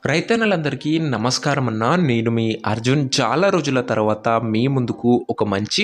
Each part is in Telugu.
రైతన్నలందరికీ నమస్కారం అన్న. నేను మీ అర్జున్. చాలా రోజుల తర్వాత మీ ముందుకు ఒక మంచి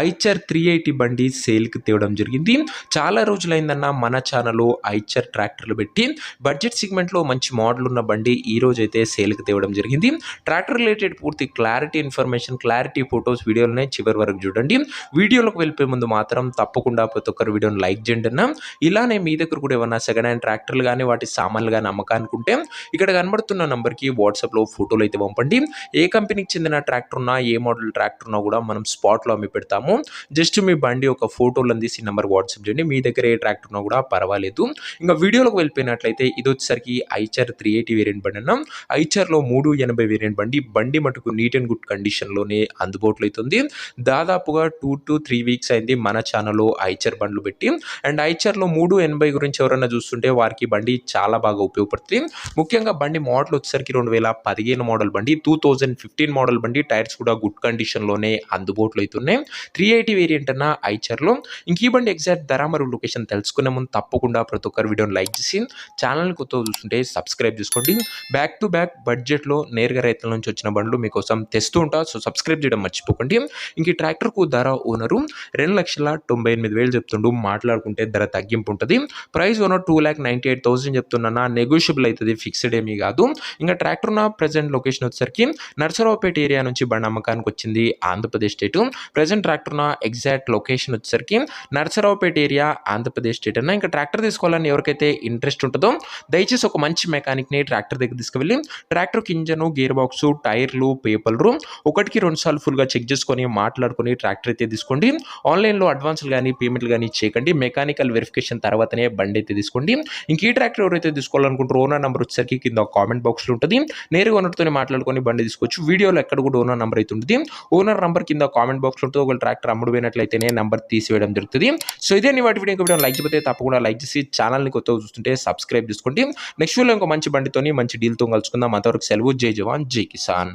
ఐచర్ 380 బండి సేల్కి తేవడం జరిగింది. చాలా రోజులైందన్న మన ఛానల్లో ఐచర్ ట్రాక్టర్లు పెట్టి బడ్జెట్ సెగ్మెంట్లో మంచి మోడల్ ఉన్న బండి ఈ రోజు అయితే సేల్కి తేవడం జరిగింది. ట్రాక్టర్ రిలేటెడ్ పూర్తి క్లారిటీ ఇన్ఫర్మేషన్, క్లారిటీ ఫొటోస్, వీడియోలనే చివరి వరకు చూడండి. వీడియోలోకి వెళ్ళిపోయే ముందు మాత్రం తప్పకుండా ప్రతి ఒక్కరు వీడియోని లైక్ చేయండి అన్న. ఇలానే మీ దగ్గర కూడా ఏమన్నా సెకండ్ హ్యాండ్ ట్రాక్టర్లు కానీ వాటి సామాన్లు కానీ అమ్మకానికి ఉంటే ఇక్కడ కనబడుతున్న నంబర్కి వాట్సాప్లో ఫోటోలు అయితే పంపండి. ఏ కంపెనీకి చెందిన ట్రాక్టర్ ఉన్నా, ఏ మోడల్ ట్రాక్టర్ ఉన్నా కూడా మనం స్పాట్లో అమ్మి పెడతాము. జస్ట్ మీ బండి ఒక ఫోటోలు తీసి నెంబర్ వాట్సాప్ చేయండి. మీ దగ్గర ఏ ట్రాక్టర్ ఉన్నా కూడా పర్వాలేదు. ఇంకా వీడియోలోకి వెళ్ళిపోయినట్లయితే ఇది వచ్చేసరికి ఐచర్ 380 వేరియంట్ బండి అన్న. ఐచర్లో 380 వేరియంట్ బండి మటుకు నీట్ అండ్ గుడ్ కండిషన్లోనే అందుబాటులో అవుతుంది. దాదాపుగా 2 to 3 వీక్స్ అయింది మన ఛానల్లో ఐచర్ బండ్లు పెట్టి. అండ్ ఐచర్లో 380 గురించి ఎవరైనా చూస్తుంటే వారికి బండి చాలా బాగా ఉపయోగపడుతుంది. ముఖ్యంగా బండి మోడల్ వచ్చేసరికి 2015 మోడల్ బండి, 2015 మోడల్ బండి. టైర్స్ కూడా గుడ్ కండిషన్లోనే అందుబాటులో అవుతున్నాయి. 380 వేరియంట్ అన్న ఐచర్లో. ఇంక ఈ బండి ఎగ్జాక్ట్ ధర మరియు లొకేషన్ తెలుసుకునే ముందు తప్పకుండా ప్రతి ఒక్కరు వీడియోని లైక్ చేసి ఛానల్ని కొత్తగా చూస్తుంటే సబ్స్క్రైబ్ చేసుకోండి. బ్యాక్ టు బ్యాక్ బడ్జెట్లో నేరుగా రైతుల నుంచి వచ్చిన బండ్లు మీకోసం తెస్తూ ఉంటా. సో సబ్స్క్రైబ్ చేయడం మర్చిపోకండి. ఇంక ఈ ట్రాక్టర్కు ధర ఓనరు 2,98,000 చెప్తుండు. మాట్లాడుకుంటే ధర తగ్గింపు ఉంటుంది. ప్రైస్ ఓనర్ 2,98,000 చెప్తున్నా. నెగోషియబుల్ అవుతుంది, ఫిక్స్డ్ ఏమీ కాదు. ఇంకా ట్రాక్టర్ ఉన్న ప్రజెంట్ లొకేషన్ వచ్చేసరికి నర్సరావుపేట ఏరియా నుంచి బండి అమ్మకానికి వచ్చింది, ఆంధ్రప్రదేశ్ స్టేట్. ప్రజెంట్ ట్రాక్టర్ ఉన్న ఎగ్జాక్ట్ లొకేషన్ వచ్చేసరికి నర్సరావుపేట ఏరియా, ఆంధ్రప్రదేశ్ స్టేట్ అన్న. ఇంకా ట్రాక్టర్ తీసుకోవాలని ఎవరికైతే ఇంట్రెస్ట్ ఉంటుందో దయచేసి ఒక మంచి మెకానిక్ని ట్రాక్టర్ దగ్గర తీసుకువెళ్ళి ట్రాక్టర్కి ఇంజను, గేర్ బాక్స్, టైర్లు, పేపర్లు 1-2 సార్లు ఫుల్గా చెక్ చేసుకొని మాట్లాడుకొని ట్రాక్టర్ అయితే తీసుకోండి. ఆన్లైన్లో అడ్వాన్స్లు కానీ పేమెంట్లు కానీ చేయకండి. మెకానికల్ వెరిఫికేషన్ తర్వాతనే బండి అయితే తీసుకోండి. ఇంక ఈ ట్రాక్టర్ ఎవరైతే తీసుకోవాలనుకుంటారో ఓనర్ నెంబర్ వచ్చేసరికి కింద కామెంట్ బాక్స్లో ఉంటుంది. నేరుగా ఓనర్తో మాట్లాడుకొని బండి తీసుకోవచ్చు. వీడియోలో ఎక్కడ కూడా ఓనర్ నెంబర్ అయితే ఉంటుంది. ఓనర్ నెంబర్ కింద కామెంట్ బాక్స్లో ఉంటుంది. ఒక ట్రాక్టర్ అమ్ముడు పోయినట్లయితేనే నెంబర్ తీసివేయడం జరుగుతుంది. సో ఇదే నీ వాటి వీడియో లైక్ చేయకపోతే తప్పకుండా లైక్ చేసి ఛానల్ని కొత్తగా చూస్తుంటే సబ్స్క్రైబ్ చేసుకోండి. నెక్స్ట్ వీడియో ఇంకో మంచి బండితోని మంచి డీల్తో కలుసుకుందాం. అంతవరకు సెలవు. జై జవాన్, జై కిసాన్.